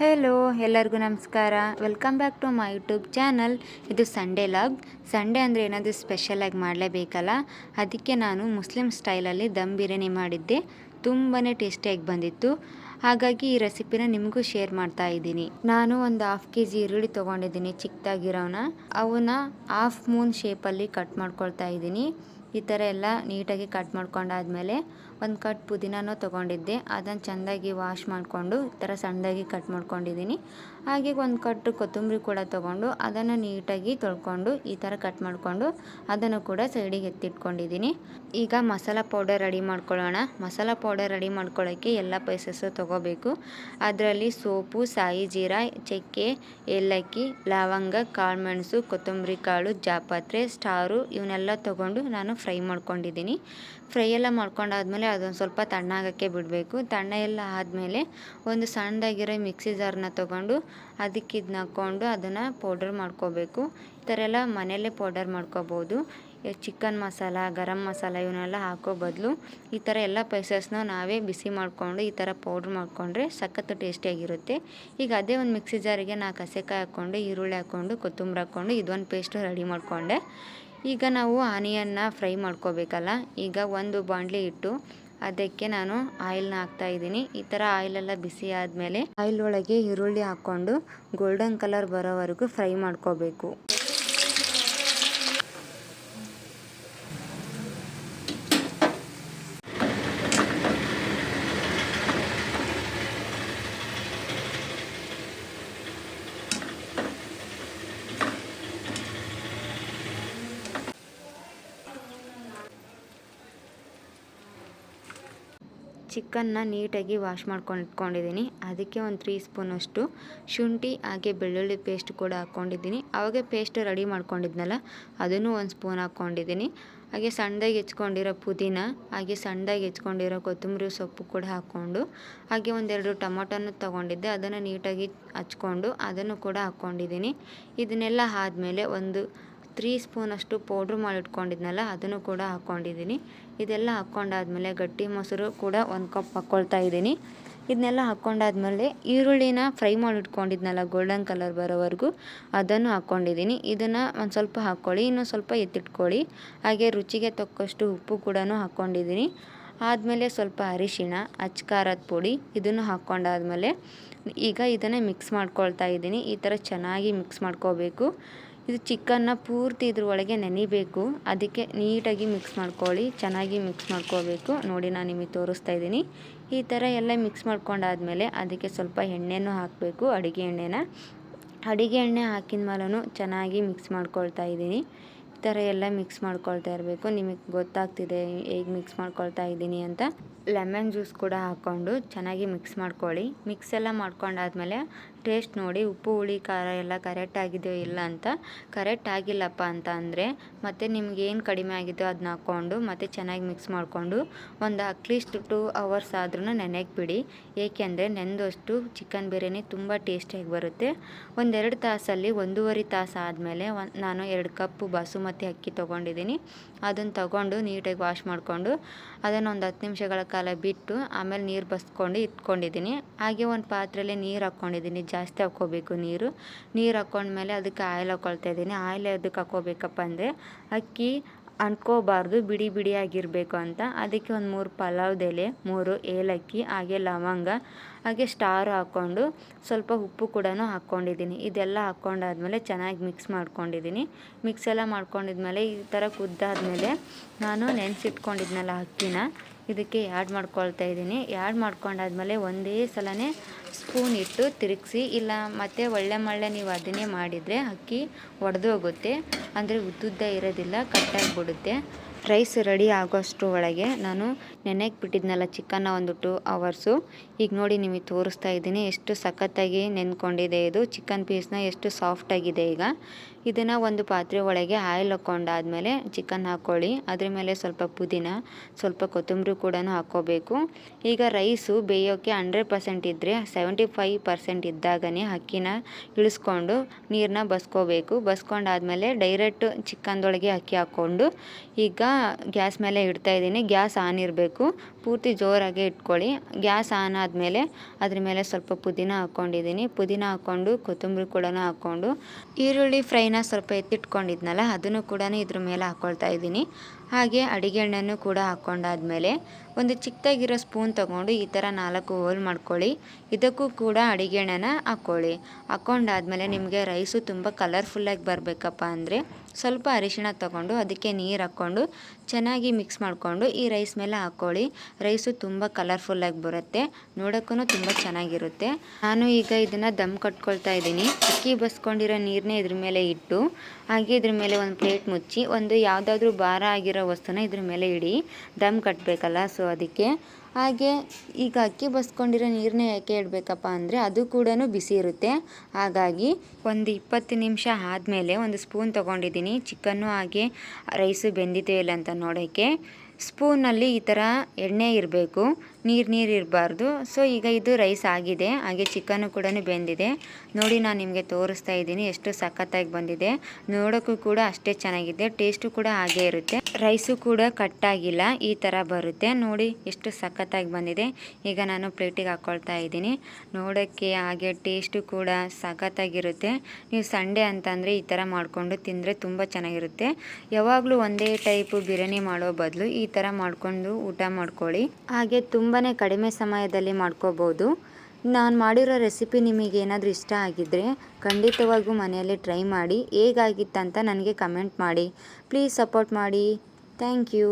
Hello ಎಲ್ಲರಿಗೂ ನಮಸ್ಕಾರ. Welcome back to my YouTube channel. ಇದು ಸಂಡೇ ಲಾಗ್. ಸಂಡೇ ಅಂದರೆ ಏನಾದರೂ ಸ್ಪೆಷಲಾಗಿ ಮಾಡಲೇಬೇಕಲ್ಲ, ಅದಕ್ಕೆ ನಾನು ಮುಸ್ಲಿಂ ಸ್ಟೈಲಲ್ಲಿ ದಮ್ ಬಿರಿಯಾನಿ ಮಾಡಿದ್ದೆ. ತುಂಬಾ ಟೇಸ್ಟಿಯಾಗಿ ಬಂದಿತ್ತು. ಹಾಗಾಗಿ ಈ ರೆಸಿಪಿನ ನಿಮಗೂ ಶೇರ್ ಮಾಡ್ತಾ ಇದ್ದೀನಿ. ನಾನು ಒಂದು 1/2 kg ಈರುಳ್ಳಿ ತೊಗೊಂಡಿದ್ದೀನಿ, ಚಿಕ್ಕದಾಗಿರೋನ. ಅವನ್ನ ಹಾಫ್ ಮೂನ್ ಶೇಪಲ್ಲಿ ಕಟ್ ಮಾಡ್ಕೊಳ್ತಾ ಇದ್ದೀನಿ. ಈ ಥರ ಎಲ್ಲ ನೀಟಾಗಿ ಕಟ್ ಮಾಡ್ಕೊಂಡಾದ್ಮೇಲೆ ಒಂದು ಕಟ್ ಪುದೀನನೂ ತೊಗೊಂಡಿದ್ದೆ. ಅದನ್ನು ಚೆಂದಾಗಿ ವಾಶ್ ಮಾಡಿಕೊಂಡು ಈ ಥರ ಸಣ್ಣದಾಗಿ ಕಟ್ ಮಾಡ್ಕೊಂಡಿದ್ದೀನಿ. ಹಾಗೆ ಒಂದು ಕಟ್ಟು ಕೊತ್ತಂಬರಿ ಕೂಡ ತೊಗೊಂಡು ಅದನ್ನು ನೀಟಾಗಿ ತೊಳ್ಕೊಂಡು ಈ ಥರ ಕಟ್ ಮಾಡಿಕೊಂಡು ಅದನ್ನು ಕೂಡ ಸೈಡಿಗೆ ಎತ್ತಿಟ್ಕೊಂಡಿದ್ದೀನಿ. ಈಗ ಮಸಾಲ ಪೌಡರ್ ರೆಡಿ ಮಾಡ್ಕೊಳ್ಳೋಣ. ಮಸಾಲ ಪೌಡರ್ ರೆಡಿ ಮಾಡ್ಕೊಳ್ಳೋಕ್ಕೆ ಎಲ್ಲ ಸ್ಪೈಸಸ್ಸು ತೊಗೋಬೇಕು. ಅದರಲ್ಲಿ ಸೋಪು, ಸಾಯಿ ಜೀರಾ, ಚಕ್ಕೆ, ಏಲಕ್ಕಿ, ಲವಂಗ, ಕಾಳು ಮೆಣಸು, ಕೊತ್ತಂಬರಿ ಕಾಳು, ಜಾಪತ್ರೆ, ಸ್ಟಾರು ಇವನ್ನೆಲ್ಲ ತೊಗೊಂಡು ನಾನು ಫ್ರೈ ಮಾಡ್ಕೊಂಡಿದ್ದೀನಿ. ಫ್ರೈ ಎಲ್ಲ ಮಾಡ್ಕೊಂಡಾದ್ಮೇಲೆ ಅದೊಂದು ಸ್ವಲ್ಪ ತಣ್ಣಾಗೋಕ್ಕೆ ಬಿಡಬೇಕು. ತಣ್ಣ ಎಲ್ಲ ಆದಮೇಲೆ ಒಂದು ಸಣ್ಣದಾಗಿರೋ ಮಿಕ್ಸಿ ಜಾರನ್ನ ತೊಗೊಂಡು ಅದಕ್ಕೆ ಇದನ್ನ ಹಾಕ್ಕೊಂಡು ಅದನ್ನು ಪೌಡರ್ ಮಾಡ್ಕೋಬೇಕು. ಈ ಥರ ಎಲ್ಲ ಮನೆಯಲ್ಲೇ ಪೌಡರ್ ಮಾಡ್ಕೋಬೋದು. ಚಿಕನ್ ಮಸಾಲ, ಗರಂ ಮಸಾಲ ಇವನ್ನೆಲ್ಲ ಹಾಕೋ ಬದಲು ಈ ಥರ ಎಲ್ಲ ಸ್ಪೈಸಸ್ನ ನಾವೇ ಬಿಸಿ ಮಾಡಿಕೊಂಡು ಈ ಥರ ಪೌಡ್ರ್ ಮಾಡಿಕೊಂಡ್ರೆ ಸಖತ್ತು ಟೇಸ್ಟಿಯಾಗಿರುತ್ತೆ. ಈಗ ಅದೇ ಒಂದು ಮಿಕ್ಸಿ ಜಾರಿಗೆ 4 ಹಸೆಕಾಯಿ ಹಾಕ್ಕೊಂಡು, ಈರುಳ್ಳಿ ಹಾಕ್ಕೊಂಡು, ಕೊತ್ತಂಬರಿ ಹಾಕ್ಕೊಂಡು ಇದೊಂದು ಪೇಸ್ಟು ರೆಡಿ ಮಾಡಿಕೊಂಡೆ. ಈಗ ನಾವು ಆನಿಯನ್ನ ಫ್ರೈ ಮಾಡ್ಕೋಬೇಕಲ್ಲ. ಈಗ ಒಂದು ಬಾಣಲಿ ಇಟ್ಟು ಅದಕ್ಕೆ ನಾನು ಆಯಿಲ್ನ ಹಾಕ್ತಾಯಿದ್ದೀನಿ. ಈ ಥರ ಆಯಿಲೆಲ್ಲ ಬಿಸಿ ಆದಮೇಲೆ ಆಯಿಲ್ ಒಳಗೆ ಈರುಳ್ಳಿ ಹಾಕ್ಕೊಂಡು ಗೋಲ್ಡನ್ ಕಲರ್ ಬರೋವರೆಗೂ ಫ್ರೈ ಮಾಡ್ಕೋಬೇಕು. ಚಿಕನ್ನ ನೀಟಾಗಿ ವಾಶ್ ಮಾಡ್ಕೊಂಡು ಇಟ್ಕೊಂಡಿದ್ದೀನಿ. ಅದಕ್ಕೆ ಒಂದು 3 ಸ್ಪೂನಷ್ಟು ಶುಂಠಿ ಹಾಗೆ ಬೆಳ್ಳುಳ್ಳಿ ಪೇಸ್ಟ್ ಕೂಡ ಹಾಕ್ಕೊಂಡಿದ್ದೀನಿ. ಅವಾಗೆ ಪೇಸ್ಟ್ ರೆಡಿ ಮಾಡ್ಕೊಂಡಿದ್ನಲ್ಲ ಅದನ್ನು 1 ಸ್ಪೂನ್ ಹಾಕ್ಕೊಂಡಿದ್ದೀನಿ. ಹಾಗೆ ಸಣ್ಣದಾಗಿ ಹೆಚ್ಕೊಂಡಿರೋ ಪುದೀನ, ಹಾಗೆ ಸಣ್ಣದಾಗಿ ಹೆಚ್ಕೊಂಡಿರೋ ಕೊತ್ತಂಬರಿ ಸೊಪ್ಪು ಕೂಡ ಹಾಕ್ಕೊಂಡು, ಹಾಗೆ 1-2 ಟೊಮೊಟೊನ ತೊಗೊಂಡಿದ್ದೆ, ಅದನ್ನು ನೀಟಾಗಿ ಹಚ್ಕೊಂಡು ಅದನ್ನು ಕೂಡ ಹಾಕ್ಕೊಂಡಿದ್ದೀನಿ. ಇದನ್ನೆಲ್ಲ ಆದಮೇಲೆ ಒಂದು 3 ಸ್ಪೂನಷ್ಟು ಪೌಡ್ರ್ ಮಾಡಿಟ್ಕೊಂಡಿದ್ನಲ್ಲ ಅದನ್ನು ಕೂಡ ಹಾಕ್ಕೊಂಡಿದ್ದೀನಿ. ಇದೆಲ್ಲ ಹಾಕ್ಕೊಂಡಾದ್ಮೇಲೆ ಗಟ್ಟಿ ಮೊಸರು ಕೂಡ 1 ಕಪ್ ಹಾಕ್ಕೊಳ್ತಾ ಇದ್ದೀನಿ. ಇದನ್ನೆಲ್ಲ ಹಾಕ್ಕೊಂಡಾದ್ಮೇಲೆ ಈರುಳ್ಳಿನ ಫ್ರೈ ಮಾಡಿಟ್ಕೊಂಡಿದ್ನಲ್ಲ ಗೋಲ್ಡನ್ ಕಲರ್ ಬರೋವರೆಗೂ ಅದನ್ನು ಹಾಕ್ಕೊಂಡಿದ್ದೀನಿ. ಇದನ್ನು ಒಂದು ಸ್ವಲ್ಪ ಹಾಕ್ಕೊಳ್ಳಿ, ಇನ್ನೂ ಸ್ವಲ್ಪ ಎತ್ತಿಟ್ಕೊಳ್ಳಿ. ಹಾಗೆ ರುಚಿಗೆ ತಕ್ಕಷ್ಟು ಉಪ್ಪು ಕೂಡ ಹಾಕ್ಕೊಂಡಿದ್ದೀನಿ. ಆದಮೇಲೆ ಸ್ವಲ್ಪ ಅರಿಶಿಣ, ಅಚ್ಚ ಖಾರದ ಪುಡಿ ಇದನ್ನು ಹಾಕ್ಕೊಂಡಾದ್ಮೇಲೆ ಈಗ ಇದನ್ನು ಮಿಕ್ಸ್ ಮಾಡ್ಕೊಳ್ತಾ ಇದ್ದೀನಿ. ಈ ಥರ ಚೆನ್ನಾಗಿ ಮಿಕ್ಸ್ ಮಾಡ್ಕೋಬೇಕು. ಇದು ಚಿಕನ್ನ ಪೂರ್ತಿ ಇದ್ರ ಒಳಗೆ ನೆನಿಬೇಕು. ಅದಕ್ಕೆ ನೀಟಾಗಿ ಮಿಕ್ಸ್ ಮಾಡ್ಕೊಳ್ಳಿ, ಚೆನ್ನಾಗಿ ಮಿಕ್ಸ್ ಮಾಡ್ಕೋಬೇಕು. ನೋಡಿ ನಾನು ನಿಮಗೆ ತೋರಿಸ್ತಾ ಇದ್ದೀನಿ. ಈ ಥರ ಎಲ್ಲ ಮಿಕ್ಸ್ ಮಾಡ್ಕೊಂಡಾದ್ಮೇಲೆ ಅದಕ್ಕೆ ಸ್ವಲ್ಪ ಎಣ್ಣೆನೂ ಹಾಕಬೇಕು, ಅಡುಗೆ ಎಣ್ಣೆ ಹಾಕಿದ ಮೇಲೂ ಚೆನ್ನಾಗಿ ಮಿಕ್ಸ್ ಮಾಡ್ಕೊಳ್ತಾ ಇದ್ದೀನಿ. ಈ ಥರ ಎಲ್ಲ ಮಿಕ್ಸ್ ಮಾಡ್ಕೊಳ್ತಾ ಇರಬೇಕು. ನಿಮಗೆ ಗೊತ್ತಾಗ್ತಿದೆ ಹೇಗೆ ಮಿಕ್ಸ್ ಮಾಡ್ಕೊಳ್ತಾ ಇದ್ದೀನಿ ಅಂತ. ಲೆಮನ್ ಜ್ಯೂಸ್ ಕೂಡ ಹಾಕ್ಕೊಂಡು ಚೆನ್ನಾಗಿ ಮಿಕ್ಸ್ ಮಾಡ್ಕೊಳ್ಳಿ. ಮಿಕ್ಸ್ ಎಲ್ಲ ಮಾಡ್ಕೊಂಡಾದ್ಮೇಲೆ ಟೇಸ್ಟ್ ನೋಡಿ, ಉಪ್ಪು ಹುಳಿ ಖಾರ ಎಲ್ಲ ಕರೆಕ್ಟ್ ಆಗಿದೆಯೋ ಇಲ್ಲ ಅಂತ. ಕರೆಕ್ಟ್ ಆಗಿಲ್ಲಪ್ಪ ಅಂತ ಅಂದರೆ ಮತ್ತು ನಿಮ್ಗೆ ಏನು ಕಡಿಮೆ ಆಗಿದೆಯೋ ಅದನ್ನ ಹಾಕ್ಕೊಂಡು ಮತ್ತು ಚೆನ್ನಾಗಿ ಮಿಕ್ಸ್ ಮಾಡಿಕೊಂಡು ಒಂದು ಅಟ್ಲೀಸ್ಟ್ 2 ಅವರ್ಸ್ ಆದ್ರೂ ನೆನೆಗೆ ಬಿಡಿ. ಏಕೆಂದರೆ ನೆಂದಷ್ಟು ಚಿಕನ್ ಬಿರಿಯಾನಿ ತುಂಬ ಟೇಸ್ಟಿಯಾಗಿ ಬರುತ್ತೆ. 1-2 ತಾಸಲ್ಲಿ 1.5 ತಾಸು ಆದಮೇಲೆ ನಾನು 2 ಕಪ್ ಬಾಸುಮತಿ ಅಕ್ಕಿ ತೊಗೊಂಡಿದ್ದೀನಿ. ಅದನ್ನು ತೊಗೊಂಡು ನೀಟಾಗಿ ವಾಶ್ ಮಾಡಿಕೊಂಡು ಅದನ್ನು ಒಂದು 10 ನಿಮಿಷಗಳ ಕಾಲ ಬಿಟ್ಟು ಆಮೇಲೆ ನೀರು ಬಸ್ಕೊಂಡು ಇಟ್ಕೊಂಡಿದ್ದೀನಿ. ಹಾಗೆ ಒಂದು ಪಾತ್ರೆಯಲ್ಲಿ ನೀರು ಹಾಕ್ಕೊಂಡಿದ್ದೀನಿ, ಜಾಸ್ತಿ ಹಾಕ್ಕೋಬೇಕು ನೀರು ಹಾಕ್ಕೊಂಡ್ಮೇಲೆ ಅದಕ್ಕೆ ಆಯಿಲ್ ಹಾಕ್ಕೊಳ್ತಾ ಇದ್ದೀನಿ. ಆಯಿಲ್ ಅದಕ್ಕೆ ಹಾಕ್ಕೋಬೇಕಪ್ಪ ಅಂದರೆ ಅಕ್ಕಿ ಅಂಟ್ಕೋಬಾರ್ದು, ಬಿಡಿ ಬಿಡಿಯಾಗಿರಬೇಕು ಅಂತ. ಅದಕ್ಕೆ ಒಂದು 3 ಪಲಾವ್ದ ಎಲೆ, 3 ಏಲಕ್ಕಿ, ಹಾಗೆ ಲವಂಗ, ಹಾಗೆ ಸ್ಟಾರ್ ಹಾಕ್ಕೊಂಡು ಸ್ವಲ್ಪ ಉಪ್ಪು ಕೂಡ ಹಾಕ್ಕೊಂಡಿದ್ದೀನಿ. ಇದೆಲ್ಲ ಹಾಕ್ಕೊಂಡಾದ್ಮೇಲೆ ಚೆನ್ನಾಗಿ ಮಿಕ್ಸ್ ಮಾಡ್ಕೊಂಡಿದ್ದೀನಿ. ಮಿಕ್ಸ್ ಎಲ್ಲ ಮಾಡ್ಕೊಂಡಿದ್ಮೇಲೆ ಈ ಥರ ಕುದ್ದಾದ್ಮೇಲೆ ನಾನು ನೆನೆಸಿಟ್ಕೊಂಡಿದ್ನಲ್ಲ ಅಕ್ಕಿನ ಇದಕ್ಕೆ ಆ್ಯಡ್ ಮಾಡ್ಕೊಳ್ತಾ ಇದ್ದೀನಿ. ಆ್ಯಡ್ ಮಾಡ್ಕೊಂಡಾದ್ಮೇಲೆ ಒಂದೇ ಸಲನೇ ಸ್ಪೂನ್ ಇಟ್ಟು ತಿರುಗಿಸಿ, ಇಲ್ಲ ಮತ್ತು ಒಳ್ಳೆ ನೀವು ಅದನ್ನೇ ಮಾಡಿದರೆ ಅಕ್ಕಿ ಒಡೆದು ಹೋಗುತ್ತೆ, ಅಂದರೆ ಉದ್ದುದ್ದ ಇರೋದಿಲ್ಲ, ಕಟ್ಟಾಗಿಬಿಡುತ್ತೆ. ರೈಸ್ ರೆಡಿ ಆಗೋಷ್ಟು ಒಳಗೆ ನಾನು ನೆನೆಗೆ ಬಿಟ್ಟಿದ್ನಲ್ಲ ಚಿಕನ್ನ ಒಂದು 2 ಅವರ್ಸು. ಈಗ ನೋಡಿ ನಿಮಗೆ ತೋರಿಸ್ತಾ ಇದ್ದೀನಿ ಎಷ್ಟು ಸಖತ್ತಾಗಿ ನೆನ್ಕೊಂಡಿದೆ ಇದು ಚಿಕನ್ ಪೀಸ್ನ, ಎಷ್ಟು ಸಾಫ್ಟಾಗಿದೆ. ಈಗ ಇದನ್ನು ಒಂದು ಪಾತ್ರೆ ಒಳಗೆ ಆಯಿಲ್ ಹಾಕ್ಕೊಂಡಾದ್ಮೇಲೆ ಚಿಕನ್ ಹಾಕ್ಕೊಳ್ಳಿ. ಅದ್ರ ಮೇಲೆ ಸ್ವಲ್ಪ ಪುದೀನ, ಸ್ವಲ್ಪ ಕೊತ್ತಂಬರಿ ಕೂಡ ಹಾಕ್ಕೋಬೇಕು. ಈಗ ರೈಸು ಬೇಯೋಕ್ಕೆ 100% ಇದ್ದರೆ 75% ಇದ್ದಾಗನೇ ಅಕ್ಕಿನ ಇಳಿಸ್ಕೊಂಡು ನೀರನ್ನ ಬಸ್ಕೋಬೇಕು. ಬಸ್ಕೊಂಡಾದ್ಮೇಲೆ ಡೈರೆಕ್ಟ್ ಚಿಕನ್ದೊಳಗೆ ಅಕ್ಕಿ ಹಾಕ್ಕೊಂಡು ಈಗ ಗ್ಯಾಸ್ ಮೇಲೆ ಇಡ್ತಾ ಇದ್ದೀನಿ. ಗ್ಯಾಸ್ ಆನ್ ಇರಬೇಕು, ಪೂರ್ತಿ ಜೋರಾಗೆ ಇಟ್ಕೊಳ್ಳಿ. ಗ್ಯಾಸ್ ಆನ್ ಆದಮೇಲೆ ಅದ್ರ ಮೇಲೆ ಸ್ವಲ್ಪ ಪುದೀನ ಹಾಕ್ಕೊಂಡಿದ್ದೀನಿ. ಪುದೀನ ಹಾಕ್ಕೊಂಡು ಕೊತ್ತಂಬರಿ ಕೂಡ ಹಾಕ್ಕೊಂಡು ಈರುಳ್ಳಿ ಫ್ರೈನ ಸ್ವಲ್ಪ ಎತ್ತಿಟ್ಕೊಂಡಿದ್ನಲ್ಲ ಅದನ್ನು ಕೂಡ ಇದ್ರ ಮೇಲೆ ಹಾಕ್ಕೊಳ್ತಾ ಇದ್ದೀನಿ. ಹಾಗೆ ಅಡಿಗೆ ಎಣ್ಣೆನೂ ಕೂಡ ಹಾಕ್ಕೊಂಡಾದ್ಮೇಲೆ ಒಂದು ಚಿಕ್ಕದಾಗಿರೋ ಸ್ಪೂನ್ ತೊಗೊಂಡು ಈ ಥರ 4 ಹೋಲ್ ಮಾಡ್ಕೊಳ್ಳಿ. ಇದಕ್ಕೂ ಕೂಡ ಅಡಿಗೆ ಎಣ್ಣೆನ ಹಾಕ್ಕೊಳ್ಳಿ. ಹಾಕ್ಕೊಂಡಾದ್ಮೇಲೆ ನಿಮಗೆ ರೈಸು ತುಂಬ ಕಲರ್ಫುಲ್ಲಾಗಿ ಬರಬೇಕಪ್ಪ ಅಂದರೆ ಸ್ವಲ್ಪ ಅರಿಶಿಣ ತೊಗೊಂಡು ಅದಕ್ಕೆ ನೀರು ಹಾಕ್ಕೊಂಡು ಚೆನ್ನಾಗಿ ಮಿಕ್ಸ್ ಮಾಡಿಕೊಂಡು ಈ ರೈಸ್ ಮೇಲೆ ಹಾಕ್ಕೊಳ್ಳಿ. ರೈಸು ತುಂಬ ಕಲರ್ಫುಲ್ಲಾಗಿ ಬರುತ್ತೆ, ನೋಡೋಕ್ಕೂ ತುಂಬ ಚೆನ್ನಾಗಿರುತ್ತೆ. ನಾನು ಈಗ ಇದನ್ನು ದಮ್ ಕಟ್ಕೊಳ್ತಾ ಇದ್ದೀನಿ. ಅಕ್ಕಿ ಬಸ್ಕೊಂಡಿರೋ ನೀರನ್ನೇ ಇದ್ರ ಮೇಲೆ ಇಟ್ಟು ಹಾಗೆ ಇದ್ರ ಮೇಲೆ ಒಂದು ಪ್ಲೇಟ್ ಮುಚ್ಚಿ ಒಂದು ಯಾವುದಾದ್ರೂ ಭಾರ ಆಗಿರೋ ವಸ್ತುನ ಇದ್ರ ಮೇಲೆ ಇಡಿ, ದಮ್ ಕಟ್ಟಬೇಕಲ್ಲ, ಸೊ ಅದಕ್ಕೆ. ಹಾಗೆ ಈಗ ಅಕ್ಕಿ ಬಸ್ಕೊಂಡಿರೋ ನೀರನ್ನೇ ಯಾಕೆ ಇಡಬೇಕಪ್ಪ ಅಂದರೆ ಅದು ಕೂಡ ಬಿಸಿ ಇರುತ್ತೆ. ಹಾಗಾಗಿ ಒಂದು 20 ನಿಮಿಷ ಆದಮೇಲೆ ಒಂದು ಸ್ಪೂನ್ ತೊಗೊಂಡಿದ್ದೀನಿ. ಚಿಕನ್ನು ಹಾಗೆ ರೈಸು ಬೆಂದಿದೆಯೋ ಇಲ್ಲ ಅಂತ ನೋಡೋಕ್ಕೆ. ಸ್ಪೂನಲ್ಲಿ ಈ ಥರ ಎಣ್ಣೆ ಇರಬೇಕು, ನೀರು ಇರಬಾರ್ದು. ಸೊ ಈಗ ಇದು ರೈಸ್ ಆಗಿದೆ, ಹಾಗೆ ಚಿಕನ್ನು ಕೂಡ ಬೆಂದಿದೆ. ನೋಡಿ ನಾನು ನಿಮಗೆ ತೋರಿಸ್ತಾ ಇದ್ದೀನಿ ಎಷ್ಟು ಸಖತ್ತಾಗಿ ಬಂದಿದೆ. ನೋಡೋಕ್ಕೂ ಕೂಡ ಅಷ್ಟೇ ಚೆನ್ನಾಗಿದೆ, ಟೇಸ್ಟು ಕೂಡ ಹಾಗೇ ಇರುತ್ತೆ. ರೈಸು ಕೂಡ ಕಟ್ಟಾಗಿಲ್ಲ, ಈ ಥರ ಬರುತ್ತೆ. ನೋಡಿ ಎಷ್ಟು ಸಖತ್ತಾಗಿ ಬಂದಿದೆ. ಈಗ ನಾನು ಪ್ಲೇಟಿಗೆ ಹಾಕ್ಕೊಳ್ತಾ ಇದ್ದೀನಿ. ನೋಡೋಕ್ಕೆ ಹಾಗೆ ಟೇಸ್ಟು ಕೂಡ ಸಖತ್ತಾಗಿರುತ್ತೆ. ನೀವು ಸಂಡೇ ಅಂತಂದರೆ ಈ ಥರ ಮಾಡಿಕೊಂಡು ತಿಂದರೆ ತುಂಬ ಚೆನ್ನಾಗಿರುತ್ತೆ. ಯಾವಾಗಲೂ ಒಂದೇ ಟೈಪು ಬಿರಿಯಾನಿ ಮಾಡೋ ಬದಲು ಈ ಥರ ಮಾಡಿಕೊಂಡು ಊಟ ಮಾಡ್ಕೊಳ್ಳಿ. ಹಾಗೆ ತುಂಬಾ ಕಡಿಮೆ ಸಮಯದಲ್ಲಿ ಮಾಡ್ಕೋಬೋದು. ನಾನು ಮಾಡಿರೋ ರೆಸಿಪಿ ನಿಮಗೆ ಏನಾದರೂ ಇಷ್ಟ ಆಗಿದ್ದರೆ ಖಂಡಿತವಾಗೂ ಮನೆಯಲ್ಲಿ ಟ್ರೈ ಮಾಡಿ. ಹೇಗಾಗಿತ್ತಂತ ನನಗೆ ಕಮೆಂಟ್ ಮಾಡಿ. ಪ್ಲೀಸ್ ಸಪೋರ್ಟ್ ಮಾಡಿ. Thank you.